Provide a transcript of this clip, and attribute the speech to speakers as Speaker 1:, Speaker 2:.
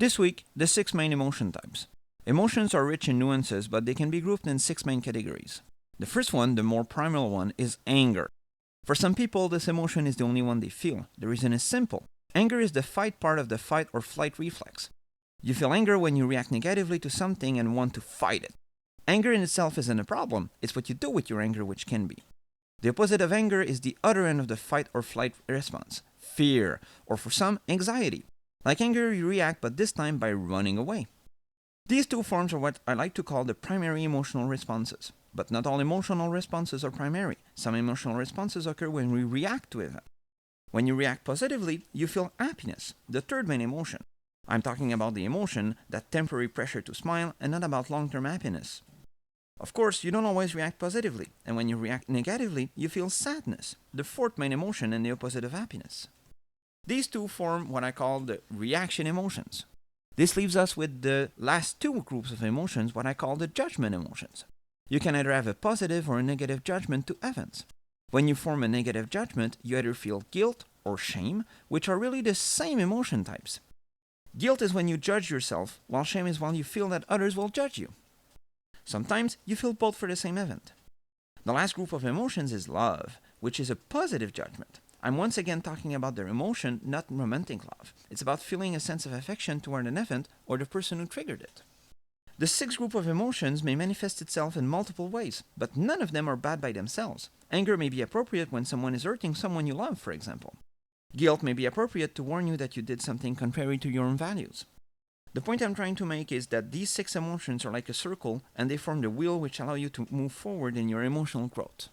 Speaker 1: This week, the 6 main emotion types. Emotions are rich in nuances, but they can be grouped in 6 main categories. The first one, the more primal one, is anger. For some people, this emotion is the only one they feel. The reason is simple. Anger is the fight part of the fight or flight reflex. You feel anger when you react negatively to something and want to fight it. Anger in itself isn't a problem, it's what you do with your anger which can be. The opposite of anger is the other end of the fight or flight response, fear, or for some, anxiety. Like anger, you react, but this time by running away. These two forms are what I like to call the primary emotional responses. But not all emotional responses are primary. Some emotional responses occur when we react to events. When you react positively, you feel happiness, the third main emotion. I'm talking about the emotion, that temporary pressure to smile, and not about long-term happiness. Of course, you don't always react positively, and when you react negatively, you feel sadness, the fourth main emotion and the opposite of happiness. These two form what I call the reaction emotions. This leaves us with the last two groups of emotions, what I call the judgment emotions. You can either have a positive or a negative judgment to events. When you form a negative judgment, you either feel guilt or shame, which are really the same emotion types. Guilt is when you judge yourself, while shame is when you feel that others will judge you. Sometimes you feel both for the same event. The last group of emotions is love, which is a positive judgment. I'm once again talking about their emotion, not romantic love. It's about feeling a sense of affection toward an event or the person who triggered it. The sixth group of emotions may manifest itself in multiple ways, but none of them are bad by themselves. Anger may be appropriate when someone is hurting someone you love, for example. Guilt may be appropriate to warn you that you did something contrary to your own values. The point I'm trying to make is that these 6 emotions are like a circle, and they form the wheel which allow you to move forward in your emotional growth.